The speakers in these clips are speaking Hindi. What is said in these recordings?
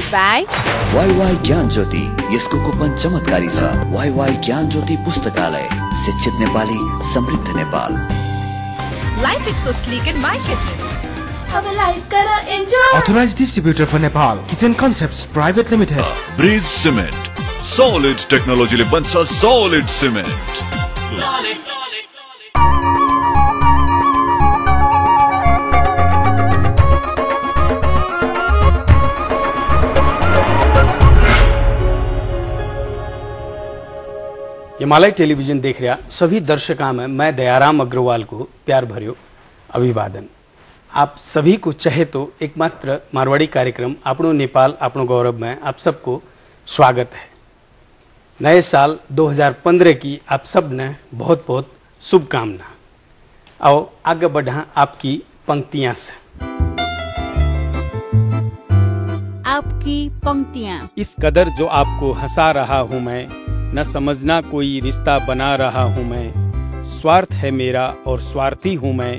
presented by YY ज्ञान ज्योति। यसको कुपन चमत्कारी छ। YY ज्ञान ज्योति पुस्तकालय, शिक्षित नेपाली, समृद्ध Nepal. Life is so sleek in my kitchen. Have a life kara enjoy. Authorized distributor for Nepal, Kitchen Concepts Private Limited. Breeze Cement, solid technology ले बन्छ solid cement. हिमालय टेलीविजन देख रहा सभी दर्शकों में मैं दयाराम अग्रवाल को प्यार भर्यो अभिवादन। आप सभी को चाहे तो एकमात्र मारवाड़ी कार्यक्रम आपनो नेपाल आपनो गौरव में आप सबको स्वागत है। नए साल 2015 की आप सब ने बहुत बहुत शुभकामना। आओ आगे बढ़ा आपकी पंक्तियां से। आपकी पंक्तियां। इस कदर जो आपको हंसा रहा हूँ मैं, न समझना कोई रिश्ता बना रहा हूँ मैं। स्वार्थ है मेरा और स्वार्थी हूँ मैं,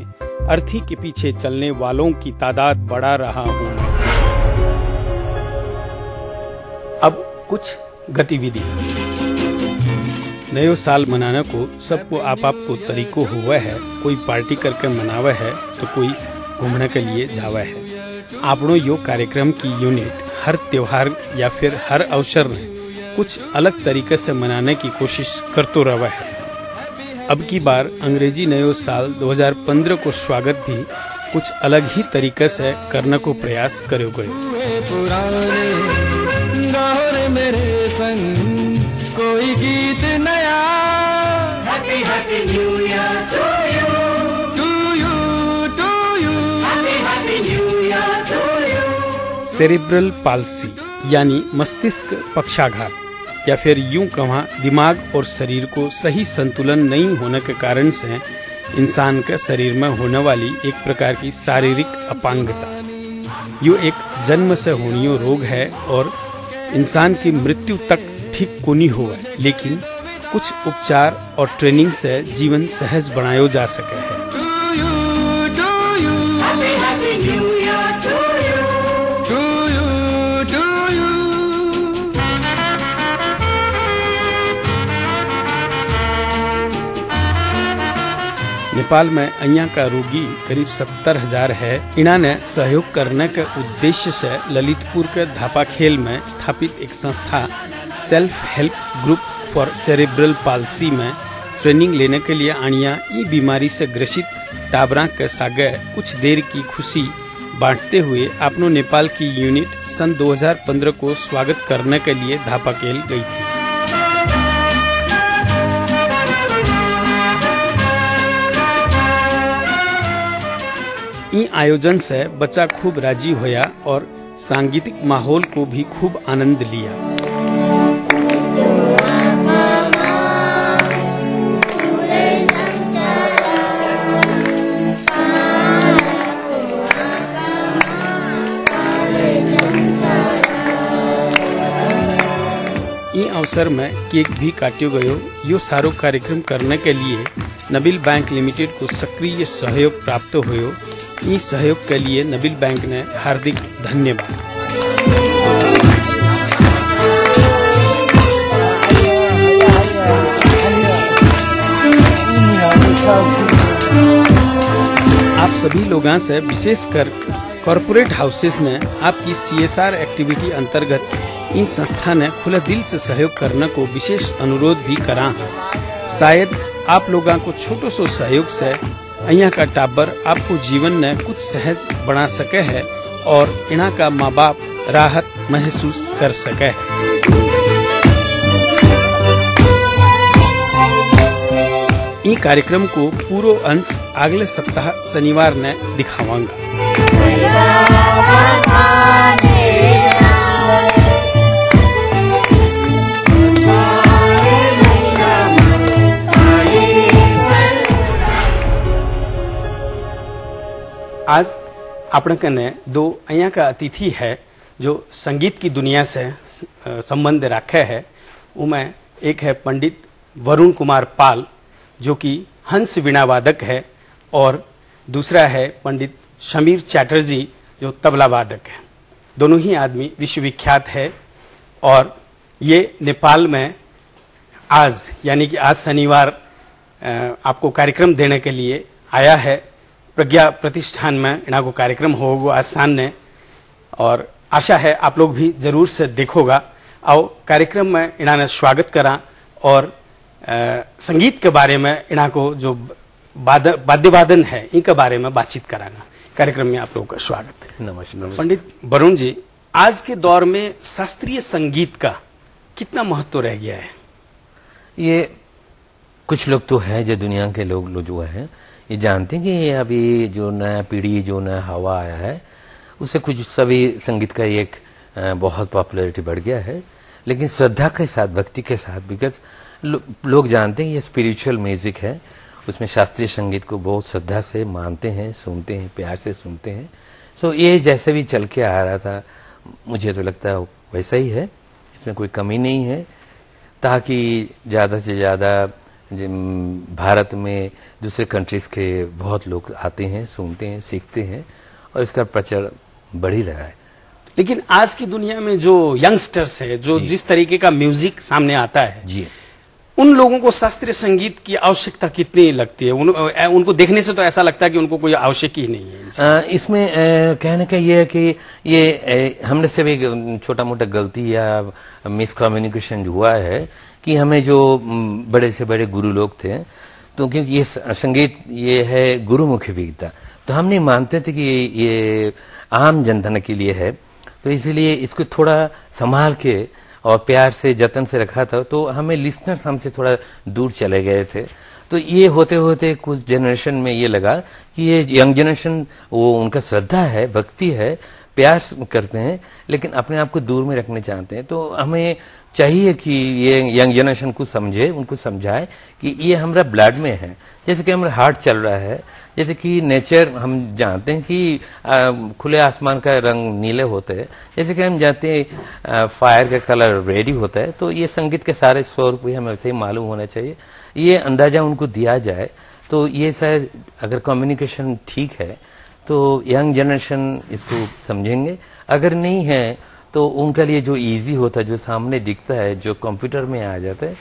अर्थी के पीछे चलने वालों की तादाद बढ़ा रहा हूँ। अब कुछ गतिविधि। नयो साल मनाने को सबको आपको तरीको हुआ है। कोई पार्टी करके मनावा है तो कोई घूमने के लिए जावा है। आपनो यो कार्यक्रम की यूनिट हर त्योहार या फिर हर अवसर में कुछ अलग तरीके से मनाने की कोशिश करते रहा है। अब की बार अंग्रेजी नयो साल 2015 को स्वागत भी कुछ अलग ही तरीके से करने को प्रयास करो गए। कोई गीत नया happy happy new year to you to you to you happy happy new year to you. Cerebral palsy यानी मस्तिष्क पक्षाघात या फिर यूं कहा दिमाग और शरीर को सही संतुलन नहीं होने के कारण से इंसान के शरीर में होने वाली एक प्रकार की शारीरिक अपांगता। यो एक जन्म से होनियो रोग है और इंसान की मृत्यु तक ठीक को नहीं हुआ, लेकिन कुछ उपचार और ट्रेनिंग से जीवन सहज बनायो जा सके है। नेपाल में अइया का रोगी करीब 70,000 है। इन्होंने सहयोग करने के उद्देश्य से ललितपुर के धापाखेल में स्थापित एक संस्था self help group for cerebral palsy में ट्रेनिंग लेने के लिए आनिया ई बीमारी से ग्रसित टाबरा के सागे कुछ देर की खुशी बांटते हुए आपनो नेपाल की यूनिट सन 2015 को स्वागत करने के लिए धापाखेल गई थी। इन आयोजन से बच्चा खूब राजी होया और सांगीतिक माहौल को भी खूब आनंद लिया। इन अवसर में केक भी काट्यो गयो। यो सारो कार्यक्रम करने के लिए नबिल बैंक लिमिटेड को सक्रिय सहयोग प्राप्त हुयो। इस सहयोग के लिए नबिल बैंक ने हार्दिक धन्यवाद। आप सभी लोगों से विशेषकर कॉरपोरेट हाउसेस ने आपकी CSR एक्टिविटी अंतर्गत इन संस्था ने खुले दिल से सहयोग करने को विशेष अनुरोध भी करा। शायद आप लोगों को छोटो सो सहयोग से अइया का टाबर आपको जीवन में कुछ सहज बना सके है और इना का माँ बाप राहत महसूस कर सके है। ई कार्यक्रम को पूरो अंश अगले सप्ताह शनिवार ने दिखावांगा। आज अपने कने दो अइया का अतिथि है जो संगीत की दुनिया से संबंध रखे है। उनमें एक है पंडित वरुण कुमार पाल जो कि हंस वीणा वादक है और दूसरा है पंडित शमीर चैटर्जी जो तबला वादक है। दोनों ही आदमी विश्वविख्यात है और ये नेपाल में आज यानी कि आज शनिवार आपको कार्यक्रम देने के लिए आया है। प्रज्ञा प्रतिष्ठान में इनको कार्यक्रम होगा आज सामने और आशा है आप लोग भी जरूर से देखोगा। आओ कार्यक्रम में इन्होंने स्वागत करा और संगीत के बारे में इनको जो वाद्य वादन है इनके बारे में बातचीत कराना। कार्यक्रम में आप लोगों का स्वागत है। नमस्कार। पंडित वरुण जी, आज के दौर में शास्त्रीय संगीत का कितना महत्व रह गया है? ये कुछ लोग तो है जो दुनिया के लोग जो है ये जानते हैं कि अभी जो नया पीढ़ी जो नया हवा आया है उससे कुछ सभी संगीत का एक बहुत पॉपुलैरिटी बढ़ गया है, लेकिन श्रद्धा के साथ भक्ति के साथ, बिकॉज लोग जानते हैं ये स्पिरिचुअल म्यूजिक है, उसमें शास्त्रीय संगीत को बहुत श्रद्धा से मानते हैं, सुनते हैं, प्यार से सुनते हैं। सो ये जैसे भी चल के आ रहा था मुझे तो लगता है वैसा ही है, इसमें कोई कमी नहीं है, ताकि ज्यादा से ज्यादा भारत में दूसरे कंट्रीज के बहुत लोग आते हैं, सुनते हैं, सीखते हैं और इसका प्रचार बढ़ ही रहा है। लेकिन आज की दुनिया में जो यंगस्टर्स है, जो जिस तरीके का म्यूजिक सामने आता है जी, उन लोगों को शास्त्रीय संगीत की आवश्यकता कितनी लगती है? उनको देखने से तो ऐसा लगता है कि उनको कोई आवश्यक ही नहीं है। इसमें कहने का ये है कि ये हमने से भी छोटा मोटा गलती या मिसकम्युनिकेशन हुआ है कि हमें जो बड़े से बड़े गुरु लोग थे, तो क्योंकि ये संगीत ये है गुरुमुखी विद्या, तो हम नहीं मानते थे कि ये आम जनता के लिए है, तो इसीलिए इसको थोड़ा संभाल के और प्यार से जतन से रखा था। तो हमें लिसनर्स हमसे थोड़ा दूर चले गए थे, तो ये होते होते कुछ जनरेशन में ये लगा कि ये यंग जनरेशन वो उनका श्रद्धा है, भक्ति है, प्यार करते हैं, लेकिन अपने आप को दूर में रखने चाहते हैं। तो हमें चाहिए कि ये यंग जनरेशन को समझे, उनको समझाए कि ये हमारा ब्लड में है, जैसे कि हमारा हार्ट चल रहा है, जैसे कि नेचर हम जानते हैं कि खुले आसमान का रंग नीले होते हैं, जैसे कि हम जानते हैं फायर का कलर रेडी होता है, तो ये संगीत के सारे स्वरूप भी हमें वैसे ही मालूम होना चाहिए, ये अंदाजा उनको दिया जाए। तो ये शायद अगर कम्युनिकेशन ठीक है तो यंग जनरेशन इसको समझेंगे, अगर नहीं है तो उनके लिए जो इजी होता है, जो सामने दिखता है, जो कंप्यूटर में आ जाता है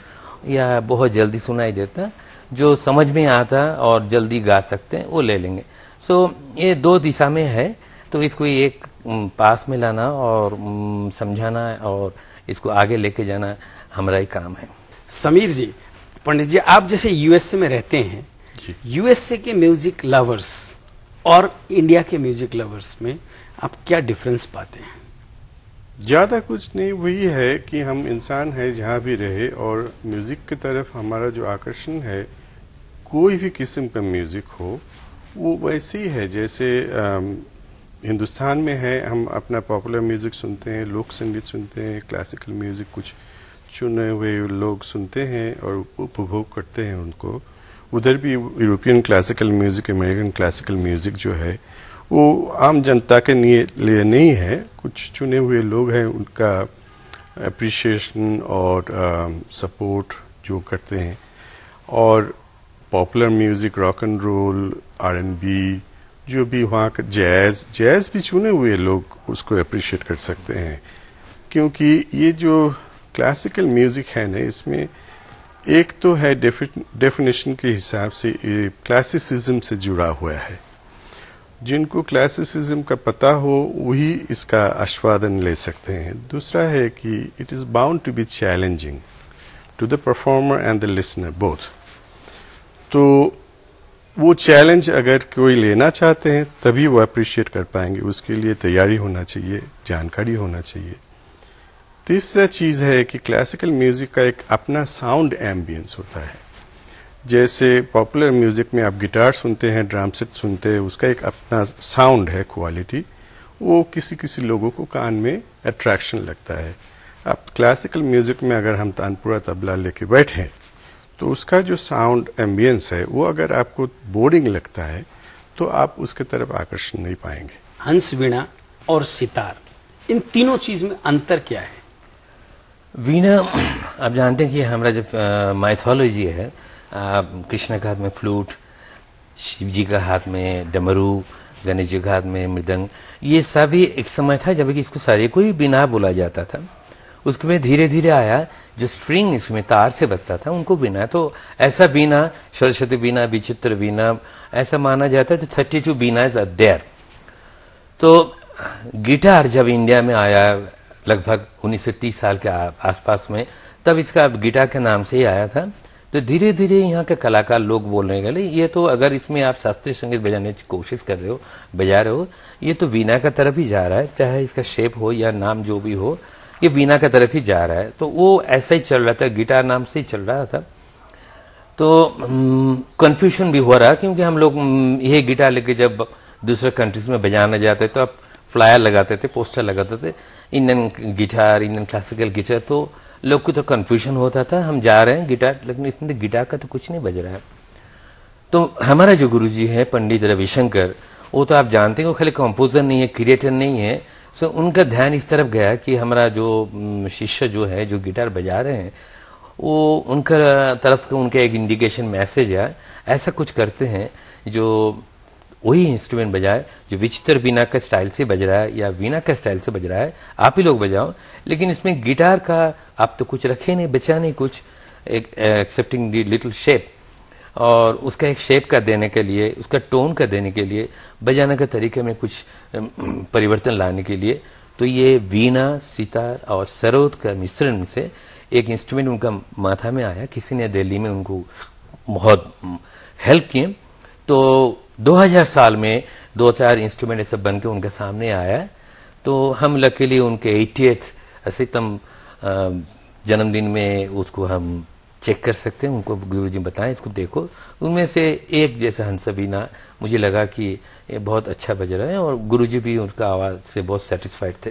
या बहुत जल्दी सुनाई देता है, जो समझ में आता है और जल्दी गा सकते हैं, वो ले लेंगे। सो ये दो दिशा में है, तो इसको एक पास में लाना और समझाना और इसको आगे लेके जाना हमारा ही काम है। समीर जी, पंडित जी, आप जैसे यूएसए में रहते हैं, यूएसए के म्यूजिक लवर्स और इंडिया के म्यूजिक लवर्स में आप क्या डिफरेंस पाते हैं? ज़्यादा कुछ नहीं, वही है कि हम इंसान है जहाँ भी रहे, और म्यूज़िक की तरफ हमारा जो आकर्षण है, कोई भी किस्म का म्यूज़िक हो वो वैसे ही है जैसे हिंदुस्तान में है। हम अपना पॉपुलर म्यूज़िक सुनते हैं, लोक संगीत सुनते हैं, क्लासिकल म्यूज़िक कुछ चुने हुए लोग सुनते हैं और उपभोग करते हैं उनको। उधर भी European classical music, American classical music जो है वो आम जनता के लिए नहीं है, कुछ चुने हुए लोग हैं, उनका अप्रिशिएशन और सपोर्ट जो करते हैं। और popular music, rock and roll, R&B, जो भी वहाँ का जैज भी चुने हुए लोग उसको अप्रिशिएट कर सकते हैं, क्योंकि ये जो क्लासिकल म्यूजिक है ना, इसमें एक तो है डेफिनेशन के हिसाब से ये क्लासिसिज्म से जुड़ा हुआ है। जिनको क्लासिसिज्म का पता हो वही इसका आस्वादन ले सकते हैं। दूसरा है कि it is bound to be challenging to the performer and the listener both. तो वो चैलेंज अगर कोई लेना चाहते हैं तभी वो अप्रिशिएट कर पाएंगे, उसके लिए तैयारी होना चाहिए, जानकारी होना चाहिए। तीसरा चीज है कि क्लासिकल म्यूजिक का एक अपना साउंड एम्बियंस होता है। जैसे पॉपुलर म्यूजिक में आप गिटार सुनते हैं, ड्रम सेट सुनते हैं, उसका एक अपना साउंड है, क्वालिटी, वो किसी किसी लोगों को कान में अट्रैक्शन लगता है। अब क्लासिकल म्यूजिक में अगर हम तानपुरा तबला लेके बैठे तो उसका जो साउंड एम्बियंस है वो अगर आपको बोरिंग लगता है तो आप उसके तरफ आकर्षण नहीं पाएंगे। हंस, वीणा और सितार, इन तीनों चीज में अंतर क्या है? वीणा आप जानते हैं कि हमारा जो माइथोलॉजी है, कृष्ण के हाथ में फ्लूट, शिव जी का हाथ में डमरू, गणेश जगात में मृदंग, ये सभी एक समय था जब कि इसको सारे को ही बीना बोला जाता था। उसके में धीरे धीरे आया जो स्ट्रिंग इसमें तार से बजता था उनको बीना। तो ऐसा बीना, सरस्वती बीना, विचित्र बीना, ऐसा माना जाता है। तो 32 बीनाज आर देयर। तो गिटार जब इंडिया में आया लगभग 1930 साल के आसपास में, तब इसका गिटार के नाम से ही आया था। तो धीरे धीरे यहाँ के कलाकार लोग बोलने लगे ये तो अगर इसमें आप शास्त्रीय संगीत बजाने की कोशिश कर रहे हो, बजा रहे हो, ये तो वीणा का तरफ ही जा रहा है, चाहे इसका शेप हो या नाम जो भी हो, ये वीणा का तरफ ही जा रहा है। तो वो ऐसा ही चल रहा था, गिटार नाम से ही चल रहा था। तो कंफ्यूजन भी हो रहा क्योंकि हम लोग ये गिटार लेके जब दूसरे कंट्रीज में बजाने जाते तो अब फ्लायर लगाते थे, पोस्टर लगाते थे, Indian guitar, Indian classical guitar. तो लोग को तो कंफ्यूजन होता था, हम जा रहे हैं गिटार, लेकिन इसमें गिटार का तो कुछ नहीं बज रहा है। तो हमारा जो गुरुजी है पंडित रविशंकर, वो तो आप जानते हैं वो खाली कंपोजर नहीं है, क्रिएटर नहीं है। सो उनका ध्यान इस तरफ गया कि हमारा जो शिष्य जो है जो गिटार बजा रहे हैं वो उनका तरफ का उनका एक इंडिकेशन मैसेज है, ऐसा कुछ करते हैं जो वही इंस्ट्रूमेंट बजाए जो विचित्र बीना का स्टाइल से बज रहा है या वीणा का स्टाइल से बज रहा है, आप ही लोग बजाओ, लेकिन इसमें गिटार का आप तो कुछ रखे नहीं, बचा नहीं कुछ, एक्सेप्टिंग द लिटिल शेप, और उसका एक शेप का देने के लिए, उसका टोन का देने के लिए, बजाने के तरीके में कुछ परिवर्तन लाने के लिए, तो ये वीणा, सितार और सरोद का मिश्रण से एक इंस्ट्रूमेंट उनका माथा में आया। किसी ने दिल्ली में उनको बहुत हेल्प किए। तो 2000 साल में 2-4 इंस्ट्रूमेंट ऐसे बन के उनके सामने आया। तो हम लकीली उनके 80th सितम जन्मदिन में उसको हम चेक कर सकते हैं, उनको गुरुजी बताएं इसको देखो। उनमें से एक जैसा हंसबीना मुझे लगा कि ये बहुत अच्छा बज रहा है और गुरुजी भी उनका आवाज से बहुत सेटिस्फाइड थे।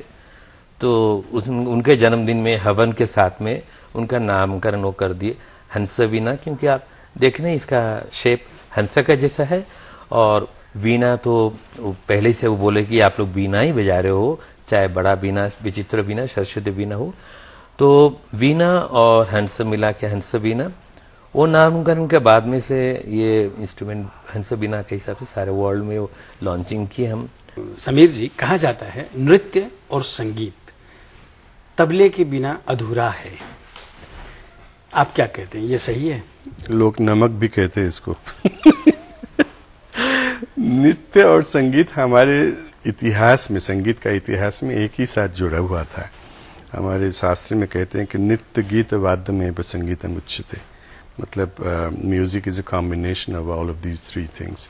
तो उनके जन्मदिन में हवन के साथ में उनका नामकरण वो कर दिए हंसबीना, क्योंकि आप देखने इसका शेप हंसा का जैसा है। और वीणा तो पहले से वो बोले कि आप लोग वीणा ही बजा रहे हो, चाहे बड़ा वीणा, विचित्र वीणा, सरस्वती वीणा हो। तो वीणा और हंस मिला के हंस वीणा, वो नामकरण के बाद में से ये इंस्ट्रूमेंट हंस वीणा के हिसाब से सारे वर्ल्ड में लॉन्चिंग की हम। समीर जी, कहा जाता है नृत्य और संगीत तबले के बिना अधूरा है, आप क्या कहते हैं, ये सही है? लोग नमक भी कहते हैं इसको। नृत्य और संगीत हमारे इतिहास में, संगीत का इतिहास में एक ही साथ जुड़ा हुआ था। हमारे शास्त्र में कहते हैं कि नृत्य गीत वाद्य में संगीतम उच्यते, मतलब music is a combination of all of these three things.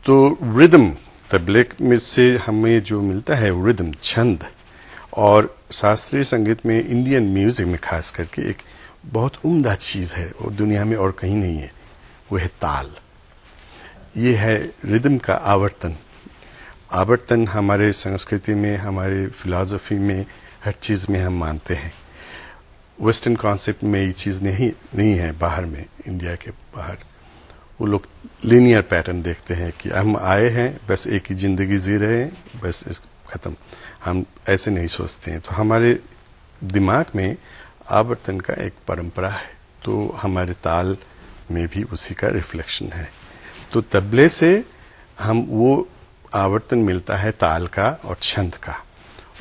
तो रिदम, तबले में से हमें जो मिलता है रिदम, छंद, और शास्त्रीय संगीत में, इंडियन म्यूजिक में खास करके एक बहुत उम्दा चीज है, वो दुनिया में और कहीं नहीं है, वो है ताल। ये है रिदम का आवर्तन। आवर्तन हमारे संस्कृति में, हमारे फिलॉसफी में, हर चीज में हम मानते हैं। वेस्टर्न कॉन्सेप्ट में ये चीज नहीं है बाहर में, इंडिया के बाहर वो लोग लीनियर पैटर्न देखते हैं कि हम आए हैं, बस एक ही जिंदगी जी रहे हैं, बस इस खत्म। हम ऐसे नहीं सोचते हैं। तो हमारे दिमाग में आवर्तन का एक परंपरा है, तो हमारे ताल में भी उसी का रिफ्लेक्शन है। तो तबले से हम वो आवर्तन मिलता है ताल का और छंद का,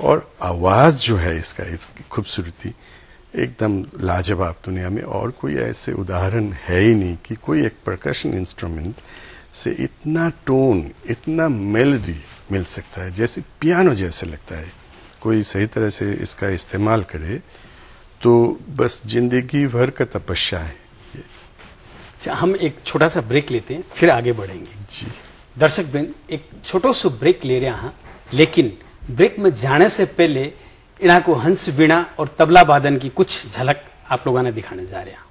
और आवाज जो है इसकी खूबसूरती एकदम लाजवाब। दुनिया में और कोई ऐसे उदाहरण है ही नहीं कि कोई एक परकशन इंस्ट्रूमेंट से इतना टोन, इतना मेलोडी मिल सकता है, जैसे पियानो जैसे लगता है। कोई सही तरह से इसका इस्तेमाल करे तो बस जिंदगी भर का तपस्या है। अच्छा, हम एक छोटा सा ब्रेक लेते हैं, फिर आगे बढ़ेंगे। जी दर्शक बिन, एक छोटो सो ब्रेक ले रहे हैं, लेकिन ब्रेक में जाने से पहले इन्हा को हंस, वीणा और तबला वादन की कुछ झलक आप लोगों ने दिखाने जा रहे हैं।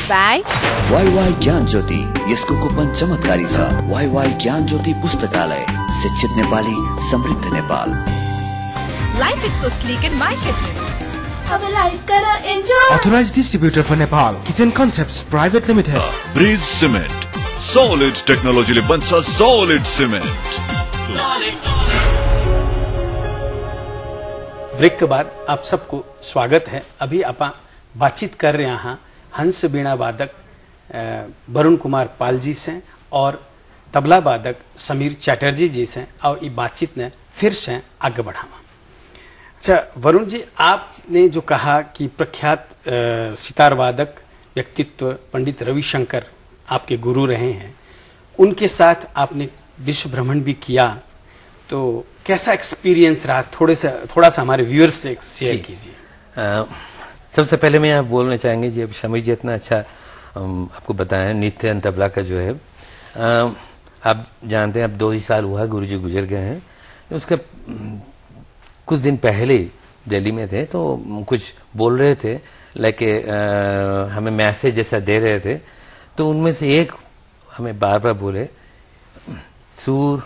presented by वाई ज्ञान ज्योति यसको कुपन चमत्कारी छ। वाई ज्ञान ज्योति पुस्तकालय, शिक्षित नेपाली, समृद्ध Nepal. Life is so sleek in my kitchen. अब लाइफ करा enjoy. Authorized distributor for Nepal, Kitchen Concepts Private Limited. Bridge cement, solid टेक्नोलोजीले बन्छ solid सिमेन्ट। ब्रेक के बाद आप सबको स्वागत है। अभी आप बातचीत कर रहे हैं हंस बीणा वादक वरुण कुमार पाल जी से और तबला वादक समीर चैटर्जी जी से, और ये बातचीत ने फिर से आगे बढ़ावा। अच्छा वरुण जी, आपने जो कहा कि प्रख्यात सितार वादक व्यक्तित्व पंडित रविशंकर आपके गुरु रहे हैं, उनके साथ आपने विश्व भ्रमण भी किया, तो कैसा एक्सपीरियंस रहा? थोड़ा सा हमारे व्यूअर्स से शेयर कीजिए। सबसे पहले मैं आप बोलना चाहेंगे जी, अब समीर जी इतना अच्छा आपको बताया नित्य तबला का जो है, आप जानते हैं अब 2 ही साल हुआ गुरुजी गुजर गए हैं। उसके कुछ दिन पहले दिल्ली में थे तो कुछ बोल रहे थे, लाइक हमें मैसेज जैसा दे रहे थे, तो उनमें से एक हमें बार बार बोले सूर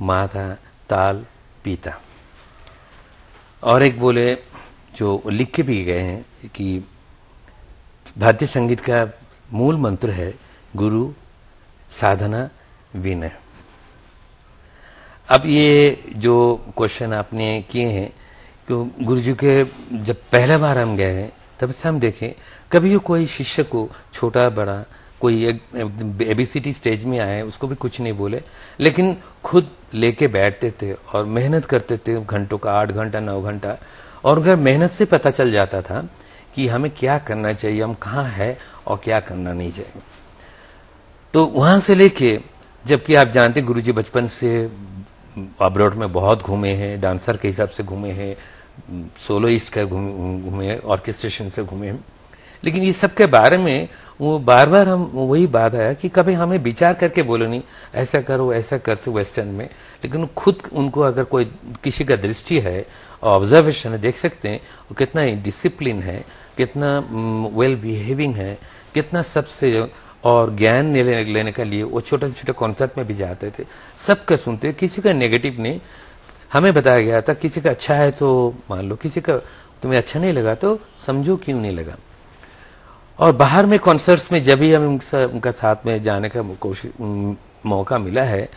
माथा ताल पीता, और एक बोले जो लिख के भी गए हैं कि भारतीय संगीत का मूल मंत्र है गुरु साधना विनय। अब ये जो क्वेश्चन आपने किए हैं कि गुरुजी के जब पहला बार हम गए हैं तब से हम देखें कभी कोई शिष्य को छोटा बड़ा कोई एबीसीडी स्टेज में आए उसको भी कुछ नहीं बोले, लेकिन खुद लेके बैठते थे और मेहनत करते थे घंटों का, 8 घंटा 9 घंटा, और अगर मेहनत से पता चल जाता था कि हमें क्या करना चाहिए, हम कहाँ है और क्या करना नहीं चाहिए। तो वहां से लेके, जबकि आप जानते गुरुजी बचपन से अब्रॉड में बहुत घूमे हैं, डांसर के हिसाब से घूमे हैं, सोलोइस्ट का घूमे, ऑर्केस्ट्रेशन से घूमे हैं, लेकिन ये सब के बारे में वो बार बार हम वही बात आया कि कभी हमें विचार करके बोलो नहीं ऐसा करो ऐसा करते वेस्टर्न में, लेकिन खुद उनको अगर कोई किसी का दृष्टि है, ऑब्जर्वेशन है, देख सकते हैं वो कितना डिसिप्लिन है, कितना वेल बिहेविंग है, कितना सबसे, और ज्ञान लेने के लिए वो छोटे छोटे कॉन्सर्ट में भी जाते थे, सबका सुनते, किसी का नेगेटिव नहीं। हमें बताया गया था किसी का अच्छा है तो मान लो, किसी का तुम्हें अच्छा नहीं लगा तो समझो क्यों नहीं लगा। और बाहर में कॉन्सर्ट्स में जब भी हमें उनका साथ में जाने का मौका मिला है,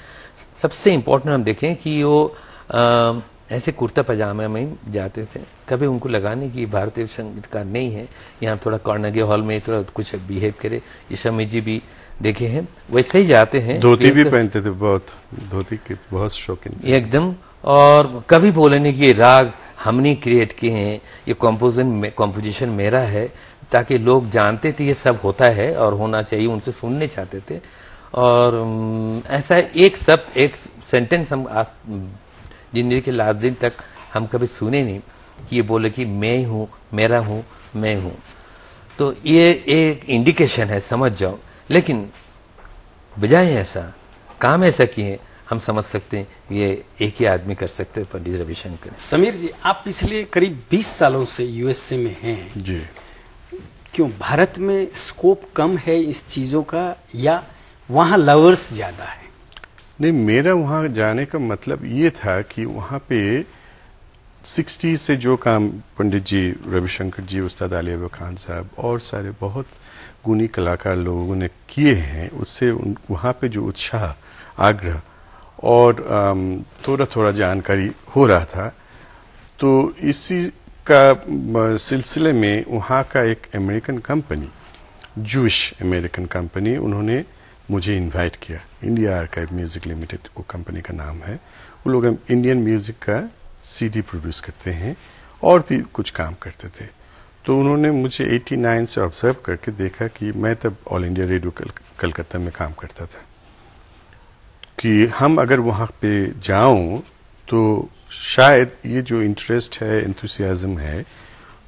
सबसे इम्पोर्टेंट हम देखें कि वो ऐसे कुर्ता पजामे में जाते थे, कभी उनको लगा नहीं कि भारतीय संगीतकार नहीं है, यहाँ थोड़ा कार्नेगी हॉल में थोड़ा कुछ बिहेव करे। ये समीर जी भी देखे हैं वैसे ही जाते हैं, धोती भी पहनते थे, बहुत धोती के बहुत शौकीन एकदम, और कभी बोले नहीं कि ये राग हमने क्रिएट किए हैं, ये कॉम्पोजिशन मेरा है, ताकि लोग जानते थे ये सब होता है और होना चाहिए, उनसे सुनने चाहते थे। और ऐसा एक सेंटेंस हम जिंदगी के लास्ट दिन तक हम कभी सुने नहीं कि ये बोले कि मैं हूं, मेरा हूं, मैं हूं। तो ये एक इंडिकेशन है, समझ जाओ, लेकिन बजाय ऐसा काम ऐसा किए हम समझ सकते हैं ये एक ही आदमी कर सकते हैं, पंडित रविशंकर। समीर जी, आप पिछले करीब 20 सालों से यूएसए में हैं जी, क्यों भारत में स्कोप कम है इस चीजों का, या वहां लवर्स ज्यादा है? नहीं, मेरा वहां जाने का मतलब ये था कि वहां पे 60 से जो काम पंडित जी रविशंकर जी, उस्ताद अली अकबर खान साहब और सारे बहुत गुणी कलाकार लोगों ने किए हैं, उससे वहां पे जो उत्साह, आग्रह और थोड़ा थोड़ा जानकारी हो रहा था, तो इसी का सिलसिले में वहाँ का एक अमेरिकन कंपनी, जूश अमेरिकन कंपनी, उन्होंने मुझे इनवाइट किया। इंडिया आर्काइव म्यूजिक लिमिटेड वो कंपनी का नाम है। वो लोग इंडियन म्यूजिक का सीडी प्रोड्यूस करते हैं और भी कुछ काम करते थे। तो उन्होंने मुझे 89 से ऑब्जर्व करके देखा कि मैं तब ऑल इंडिया रेडियो कलकत्ता में काम करता था, कि हम अगर वहाँ पे जाऊं तो शायद ये जो इंटरेस्ट है, एंथुसियाज्म है,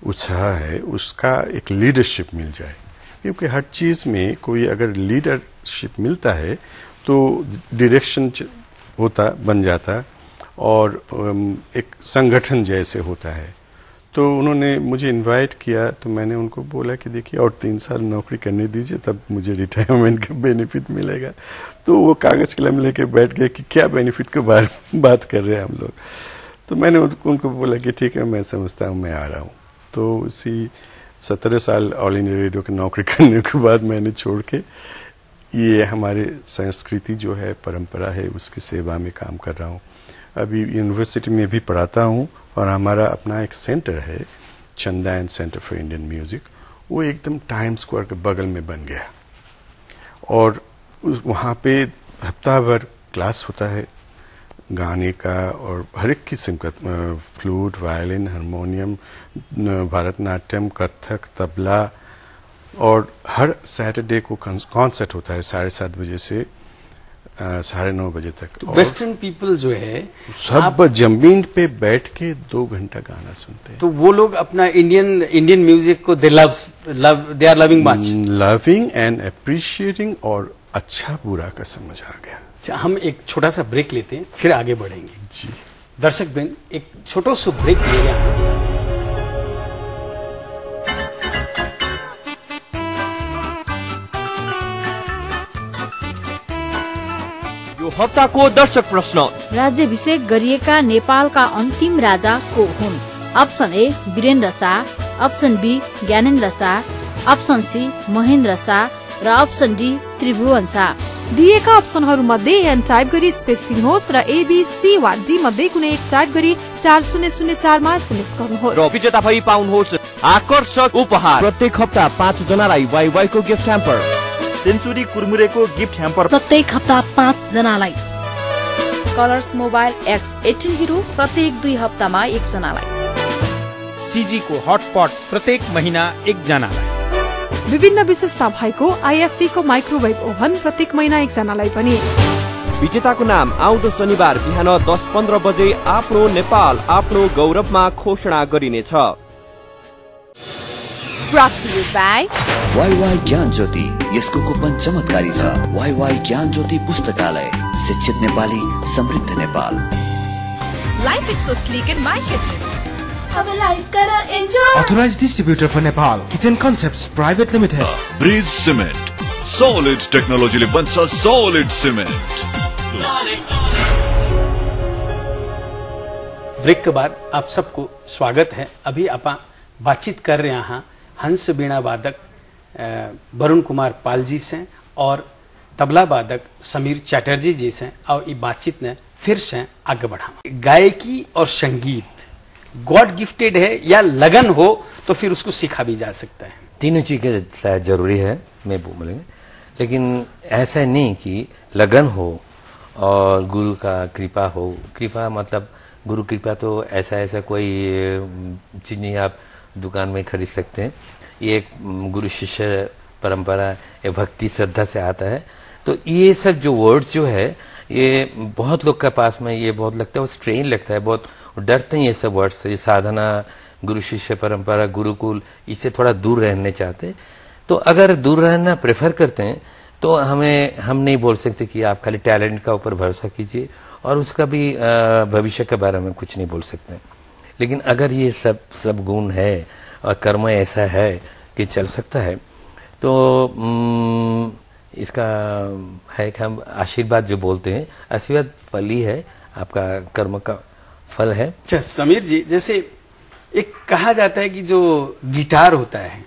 उत्साह है, उसका एक लीडरशिप मिल जाए। क्योंकि हर चीज में कोई अगर लीडरशिप मिलता है तो डायरेक्शन बन जाता और एक संगठन जैसे होता है। तो उन्होंने मुझे इनवाइट किया, तो मैंने उनको बोला कि देखिए और 3 साल नौकरी करने दीजिए, तब मुझे रिटायरमेंट का बेनिफिट मिलेगा। तो वो कागज कलम लेके बैठ गए कि क्या बेनिफिट की बात कर रहे हैं हम लोग। तो मैंने उनको बोला कि ठीक है, मैं समझता हूँ, मैं आ रहा हूँ। तो इसी 17 साल ऑल इंडिया रेडियो की नौकरी करने के बाद मैंने छोड़ के ये हमारे संस्कृति जो है, परंपरा है, उसकी सेवा में काम कर रहा हूँ। अभी यूनिवर्सिटी में भी पढ़ाता हूँ और हमारा अपना एक सेंटर है, चंदा and centre for Indian music, वो एकदम टाइम स्क्वायर के बगल में बन गया और वहाँ पे हफ्ता भर क्लास होता है गाने का और हर एक किस्म का, flute, violin, harmonium, Bharatanatyam, Kathak, tabla, और हर सैटरडे को कॉन्सर्ट होता है 7:30 बजे से 9:30 बजे तक। तो वेस्टर्न पीपल जो है सब जमीन पे बैठ के 2 घंटा गाना सुनते हैं। तो वो लोग अपना इंडियन म्यूजिक को they are loving much, loving and appreciating, और अच्छा बुरा का समझ आ गया। अच्छा, हम एक छोटा सा ब्रेक लेते हैं, फिर आगे बढ़ेंगे। जी दर्शक बिन, एक छोटा सा ब्रेक ले रहे हैं। यो हप्ताको दर्शक प्रश्न, राज्याभिषेक गरिएका नेपालका अन्तिम राजा को हुन्? Option A Birendra Shah, option B Gyanendra Shah, option C Mahendra Shah र अप्सन डी त्रिभुवन शाह। दिएका अप्सनहरूमध्ये एन टाइप गरी स्पेस दिनुहोस् र एबीसी वा डी मध्ये कुनै एक टाइप गरी 4004 मा एसएमएस गर्नुहोस् र विजेता भई पाउनुहोस् आकर्षक उपहार। प्रत्येक हप्ता 5 जनालाई वाइवाई को गिफ्ट ह्याम्पर, सेन्चुरी कुरमुरेको गिफ्ट ह्याम्पर प्रत्येक हप्ता 5 जनालाई, कलर्स मोबाइल X18 हिरो प्रत्येक 2 हप्तामा 1 जनालाई, सीजी को हटपट प्रत्येक महिना 1 जनालाई, विभिन्न विशेषता भएको आईएफटी को माइक्रोवेभ ओभन प्रत्येक महिना 1 जनालाई पनि। विजेताको नाम आउँदो शनिबार बिहान 10:15 बजे आफ्नो नेपाल आफ्नो गौरवमा घोषणा गरिनेछ। Brought to you by WaiWai ज्ञान ज्योति, यसको कुपन चमत्कारी छ। वाईवाई ज्ञान ज्योति पुस्तकालय, शिक्षित नेपाली, समृद्ध Nepal. Life is so sleek in my kitchen. अब लाइफ कर enjoy. Authorized distributor for Nepal, Kitchen Concepts Private Limited. Bridge cement, solid टेक्नोलॉजीले बन्छ सॉलिड सीमेंट। ब्रेक के बाद आप सबको स्वागत है। अभी आप बातचीत कर रहे हैं हंस बीणा वादक वरुण कुमार पाल जी से और तबला वादक समीर चैटर्जी जी से, और ये बातचीत ने फिर से आगे बढ़ा। गायकी और संगीत गॉड गिफ्टेड है या लगन हो तो फिर उसको सीखा भी जा सकता है? तीनों चीजें शायद जरूरी है, मैं बोलेंगे, लेकिन ऐसा नहीं कि लगन हो और गुरु का कृपा हो। कृपा मतलब गुरु कृपा तो ऐसा कोई चीज नहीं आप दुकान में खरीद सकते हैं। ये एक गुरु शिष्य परंपरा, ये भक्ति श्रद्धा से आता है। तो ये सब जो वर्ड्स जो है, ये बहुत लोग के पास में ये बहुत लगता है, वो स्ट्रेन लगता है, बहुत डरते हैं ये सब वर्ड से। साधना, गुरु शिष्य परंपरा, गुरुकुल, इससे थोड़ा दूर रहने चाहते। तो अगर दूर रहना प्रेफर करते हैं तो हम नहीं बोल सकते कि आप खाली टैलेंट का ऊपर भरोसा कीजिए और उसका भी भविष्य के बारे में कुछ नहीं बोल सकते। लेकिन अगर ये सब गुण है और कर्म ऐसा है कि चल सकता है, तो इसका है कि हम आशीर्वाद जो बोलते हैं, आशीर्वाद फल ही है, आपका कर्म का फल है। अच्छा समीर जी, जैसे एक कहा जाता है कि जो गिटार होता है,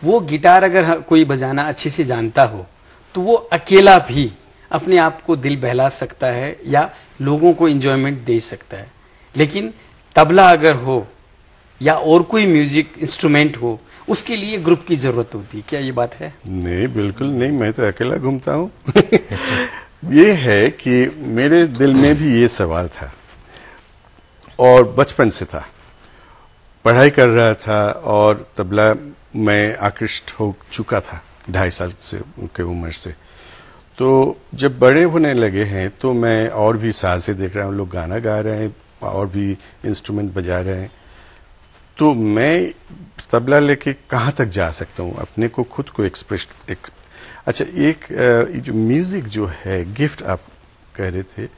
वो गिटार अगर कोई बजाना अच्छे से जानता हो तो वो अकेला भी अपने आप को दिल बहला सकता है या लोगों को एंजॉयमेंट दे सकता है। लेकिन तबला अगर हो या और कोई म्यूजिक इंस्ट्रूमेंट हो, उसके लिए ग्रुप की जरूरत होती है। क्या ये बात है? नहीं, बिल्कुल नहीं, मैं तो अकेला घूमता हूँ। ये है कि मेरे दिल में भी ये सवाल था और बचपन से था। पढ़ाई कर रहा था और तबला मैं आकृष्ट हो चुका था 2.5 साल से उनके उम्र से। तो जब बड़े होने लगे हैं तो मैं और भी साज़ें देख रहा हूँ, लोग गाना गा रहे हैं और भी इंस्ट्रूमेंट बजा रहे हैं। तो मैं तबला लेके कहाँ तक जा सकता हूँ, अपने को खुद को एक्सप्रेस। अच्छा, एक जो म्यूजिक जो है गिफ्ट आप कह रहे थे,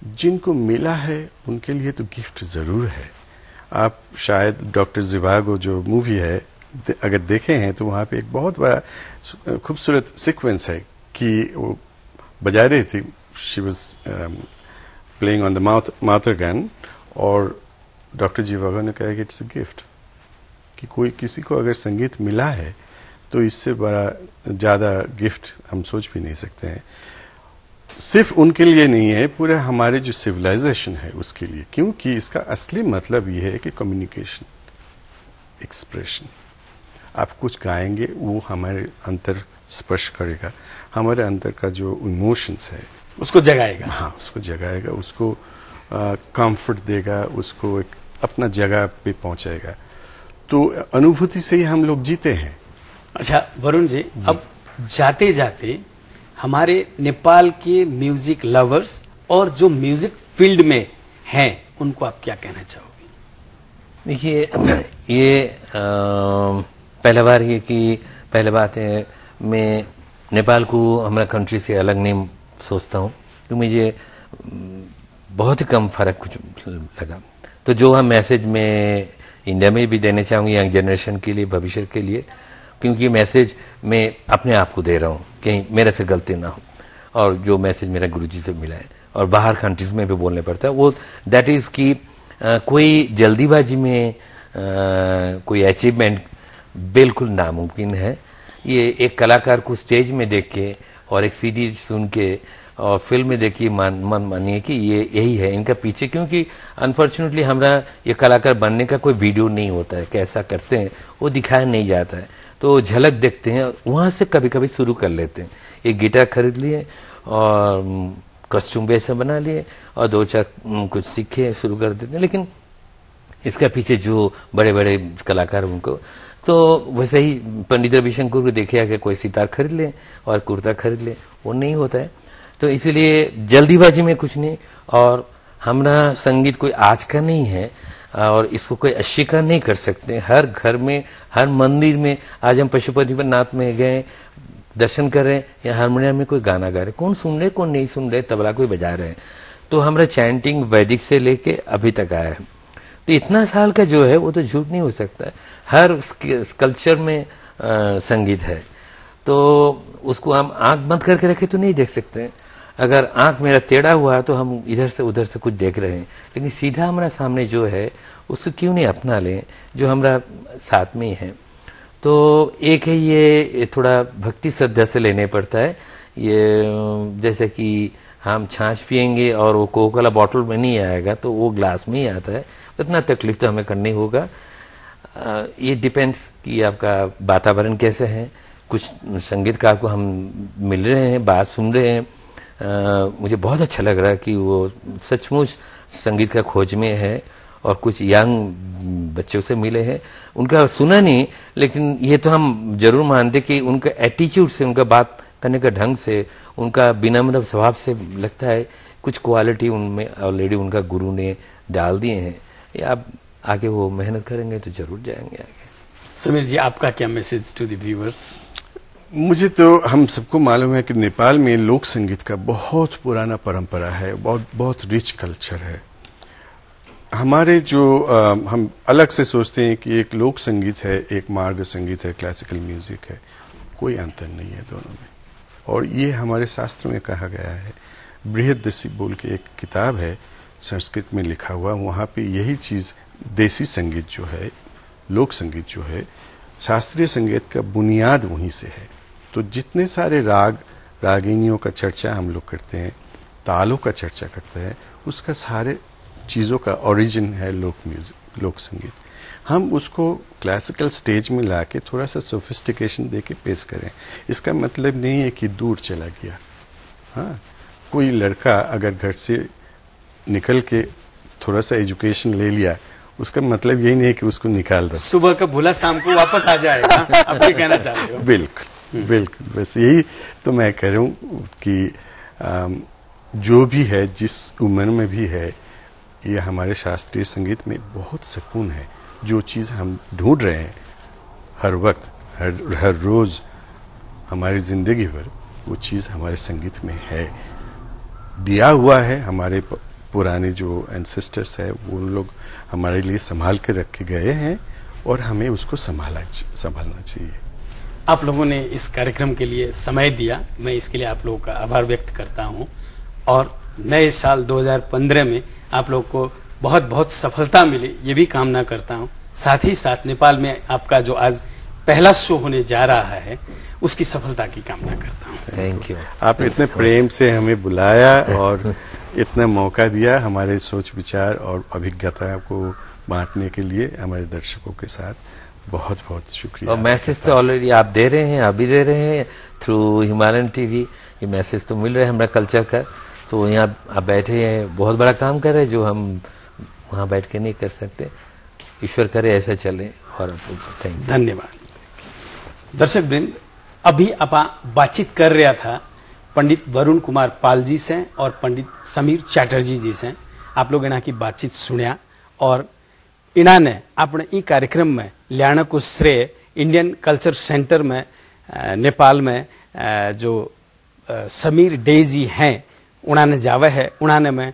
जिनको मिला है उनके लिए तो गिफ्ट जरूर है। आप शायद डॉक्टर जिवागो जो मूवी है अगर देखे हैं तो वहां पे एक बहुत बड़ा खूबसूरत सीक्वेंस है कि वो बजा रही थी, she was playing on the mouth organ, और डॉक्टर जिवागो ने कहा कि इट्स अ गिफ्ट, कि कोई किसी को अगर संगीत मिला है तो इससे बड़ा ज्यादा गिफ्ट हम सोच भी नहीं सकते हैं। सिर्फ उनके लिए नहीं है, पूरा हमारे जो सिविलाइजेशन है उसके लिए, क्योंकि इसका असली मतलब ये है कि कम्युनिकेशन, एक्सप्रेशन। आप कुछ गाएंगे वो हमारे अंतर स्पर्श करेगा, हमारे अंदर का जो इमोशंस है उसको जगाएगा। हाँ, उसको जगाएगा, उसको कंफर्ट देगा, उसको एक अपना जगह पे पहुंचाएगा। तो अनुभूति से ही हम लोग जीते हैं। अच्छा वरुण जी, अब जाते जाते हमारे नेपाल के म्यूजिक लवर्स और जो म्यूजिक फील्ड में हैं उनको आप क्या कहना चाहोगे? देखिए, ये पहला बार है कि पहले बात है, मैं नेपाल को हमारा कंट्री से अलग नहीं सोचता हूँ, तो मुझे बहुत ही कम फर्क कुछ लगा। तो जो हम मैसेज में इंडिया में भी देने चाहूंगी यंग जनरेशन के लिए, भविष्य के लिए, क्योंकि मैसेज मैं अपने आप को दे रहा हूँ, कहीं मेरे से गलती ना हो, और जो मैसेज मेरा गुरुजी से मिला है और बाहर कंट्रीज में भी बोलने पड़ता है वो दैट इज कि कोई जल्दीबाजी में कोई अचीवमेंट बिल्कुल नामुमकिन है। ये एक कलाकार को स्टेज में देख के और एक सीडी सुन के और फिल्म में देखिए मन मानिए कि ये यही है इनका पीछे, क्योंकि अनफॉर्चुनेटली हमारा ये कलाकार बनने का कोई वीडियो नहीं होता है, कैसा करते हैं वो दिखाया नहीं जाता है, तो झलक देखते हैं, वहां से कभी कभी शुरू कर लेते हैं। एक गिटार खरीद लिए और कॉस्ट्यूम वैसा बना लिए और दो चार कुछ सीखे शुरू कर देते हैं, लेकिन इसका पीछे जो बड़े बड़े कलाकार उनको, तो वैसे ही पंडित रविशंकर को देखिए कि कोई सितार खरीद ले और कुर्ता खरीद ले, वो नहीं होता है। तो इसलिए जल्दीबाजी में कुछ नहीं, और हमारा संगीत कोई आज का नहीं है और इसको कोई अस्वीकार नहीं कर सकते। हर घर में, हर मंदिर में, आज हम पशुपतिनाथ में गए दर्शन कर रहे हैं या हारमोनियम में कोई गाना गा रहे, कौन सुन रहे कौन नहीं सुन रहे, तबला कोई बजा रहे हैं। तो हमारा चैंटिंग वैदिक से लेके अभी तक आया है, तो इतना साल का जो है वो तो झूठ नहीं हो सकता है। हर कल्चर में संगीत है, तो उसको हम आंख बंद करके रखे तो नहीं देख सकते। अगर आंख मेरा टेढ़ा हुआ है तो हम इधर से उधर से कुछ देख रहे हैं, लेकिन सीधा हमारा सामने जो है उसको क्यों नहीं अपना लें, जो हमारा साथ में ही है। तो एक है ये थोड़ा भक्ति श्रद्धा से लेने पड़ता है। ये जैसे कि हम छाछ पियेंगे और वो कोकोला बॉटल में नहीं आएगा तो वो ग्लास में ही आता है, उतना तकलीफ तो हमें करनी होगा। ये डिपेंड्स कि आपका वातावरण कैसे है। कुछ संगीतकार को हम मिल रहे हैं, बात सुन रहे हैं, मुझे बहुत अच्छा लग रहा है कि वो सचमुच संगीत का खोज में है, और कुछ यंग बच्चों से मिले हैं, उनका सुना नहीं, लेकिन ये तो हम जरूर मानते कि उनका एटीट्यूड से, उनका बात करने का ढंग से, उनका विनम्र स्वभाव से लगता है कुछ क्वालिटी उनमें ऑलरेडी उनका गुरु ने डाल दिए हैं। या आप आगे वो मेहनत करेंगे तो जरूर जाएंगे आगे। समीर जी, आपका क्या मैसेज टू द व्यूअर्स? मुझे तो हम सबको मालूम है कि नेपाल में लोक संगीत का बहुत पुराना परंपरा है, बहुत रिच कल्चर है। हमारे जो हम अलग से सोचते हैं कि एक लोक संगीत है, एक मार्ग संगीत है, क्लासिकल म्यूजिक है, कोई अंतर नहीं है दोनों में। और ये हमारे शास्त्र में कहा गया है। बृहददशी बोल के एक किताब है संस्कृत में लिखा हुआ, वहां पे यही चीज, देसी संगीत जो है, लोक संगीत जो है, शास्त्रीय संगीत का बुनियाद वहीं से है। तो जितने सारे राग रागिनियों का चर्चा हम लोग करते हैं, तालों का चर्चा करते हैं, उसका सारे चीजों का ओरिजिन है लोक म्यूजिक, लोक संगीत। हम उसको क्लासिकल स्टेज में लाके थोड़ा सा सोफिस्टिकेशन देके पेश करें। इसका मतलब नहीं है कि दूर चला गया। हाँ, कोई लड़का अगर घर से निकल के थोड़ा सा एजुकेशन ले लिया, उसका मतलब यही नहीं है कि उसको निकाल दो, सुबह का भूला शाम को वापस आ जाएगा। आप ये कहना चाहते हो? बिल्कुल बिल्कुल, बस यही तो मैं कह रहा हूँ कि जो भी है, जिस उम्र में भी है, ये हमारे शास्त्रीय संगीत में बहुत सुकून है। जो चीज़ हम ढूंढ रहे हैं हर वक्त, हर रोज हमारी जिंदगी भर, वो चीज़ हमारे संगीत में है, दिया हुआ है, हमारे पुराने जो एंसेस्टर्स है वो उन लोग हमारे लिए संभाल के रखे गए हैं और हमें उसको संभालना चाहिए। आप लोगों ने इस कार्यक्रम के लिए समय दिया, मैं इसके लिए आप लोगों का आभार व्यक्त करता हूं और नए साल 2015 में आप लोगों को बहुत बहुत सफलता मिले ये भी कामना करता हूं। साथ ही साथ नेपाल में आपका जो आज पहला शो होने जा रहा है उसकी सफलता की कामना करता हूं। Thank you. आपने इतने प्रेम से हमें बुलाया और इतना मौका दिया हमारे सोच विचार और अभिज्ञता को बांटने के लिए हमारे दर्शकों के साथ बहुत बहुत शुक्रिया। और मैसेज तो ऑलरेडी आप दे रहे हैं, अभी दे रहे हैं थ्रू हिमालयन टीवी, ये मैसेज तो मिल रहा है हमारा कल्चर का। तो यहाँ आप बैठे हैं, बहुत बड़ा काम कर रहे हैं जो हम वहाँ बैठ के नहीं कर सकते। ईश्वर करे ऐसा चले और धन्यवाद। दर्शक वृंद, अभी आप बातचीत कर रहा था पंडित वरुण कुमार पाल जी से और पंडित समीर चैटर्जी जी से। आप लोग इन्हां की बातचीत सुनिया और इन्होंने अपने ई कार्यक्रम में लियाना को श्रेय इंडियन कल्चर सेंटर में नेपाल में जो समीर डे जी हैं उन्होंने जावे है। उन्होंने मैं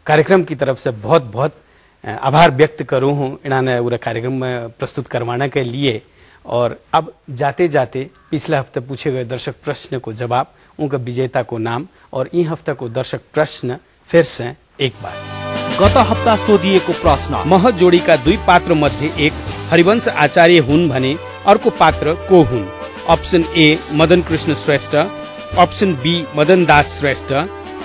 कार्यक्रम की तरफ से बहुत बहुत आभार व्यक्त करूं हूं इन्होंने पूरा कार्यक्रम में प्रस्तुत करवाने के लिए। और अब जाते जाते पिछले हफ्ते पूछे गए दर्शक प्रश्न को जवाब, उनका विजेता को नाम और ई हफ्ता को दर्शक प्रश्न फिर से एक बार। गत हप्ता सोधिएको प्रश्न, मह जोडीका दुई पात्र मध्ये एक हरिवंश आचार्य हुन् भने अर्को पात्र को हुन्? अप्सन ए मदन कृष्ण श्रेष्ठ, अप्सन बी मदन दास श्रेष्ठ,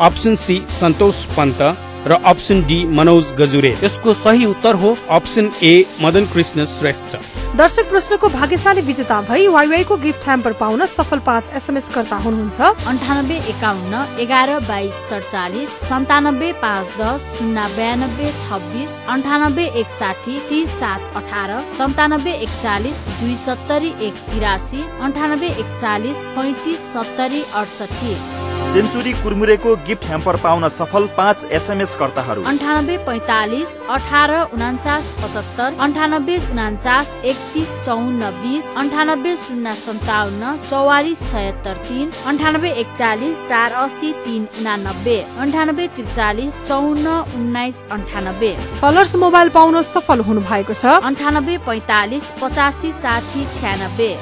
अप्सन सी सन्तोष पन्त र अप्सन डी मनोज गजुरे। यसको सही उत्तर हो अप्सन ए मदन कृष्ण श्रेष्ठ। दर्शक प्रश्नको भाग्यशाली विजेता भई वाइवाई को गिफ्ट ह्याम्पर पाउन सफल 5 SMS कर्ता हुनुहुन्छ 98 51 11 22 47 97 5 10 092 26 98 61 30 7 18 97 41 270 1 83 98 41 35 70 68। सेन्चुरी कुरमुरेको गिफ्ट ह्याम्पर पाउन सफल 5 SMS कर्ताहरू 98 45 18 49 75 98 49 31 54 20 98 057 44 76 3 98 41 480 3 89 98 43 54 19 98। कलर्स मोबाइल पाउन सफल हुनु भएको छ 98 45 85 60 96।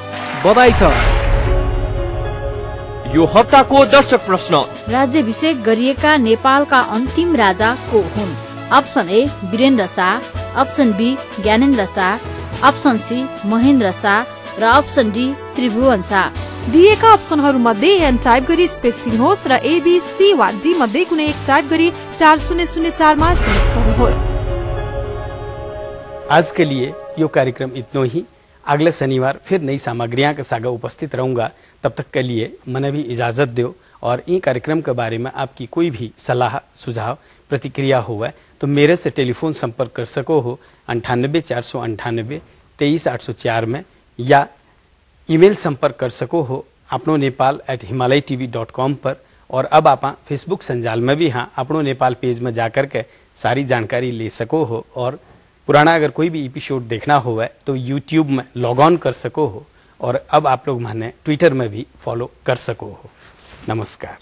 बधाई छ। यो हप्ताको दर्शक प्रश्न, राज्याभिषेक गरिएका नेपालका अन्तिम राजा को हुन्? Option A Birendra Shah, option B Gyanendra Shah, option C Mahendra Shah र अप्सन डी त्रिभुवन शाह। दिएका अप्सनहरू मध्ये एन टाइप गरी स्पेस दिनुहोस् र ABC वा D मध्ये कुनै एक टाइप गरी 4004 मा SMS गर्नुहोस्। आज के लिए यो कार्यक्रम इतना ही। अगले शनिवार फिर नई सामग्रियां के साथ उपस्थित रहूंगा। तब तक के लिए मैंने भी इजाजत दो और इन कार्यक्रम के बारे में आपकी कोई भी सलाह सुझाव प्रतिक्रिया हुआ तो मेरे से टेलीफोन संपर्क कर सको हो 98 498 23 804 में या ईमेल संपर्क कर सको हो अपनो नेपाल@himalayatv.com पर। और अब आप फेसबुक संजाल में भी हाँ अपनो नेपाल पेज में जाकर के सारी जानकारी ले सको हो। और पुराना अगर कोई भी एपिसोड देखना हुआ तो YouTube में लॉग ऑन कर सको हो। और अब आप लोग मैंने ट्विटर में भी फॉलो कर सको हो। नमस्कार।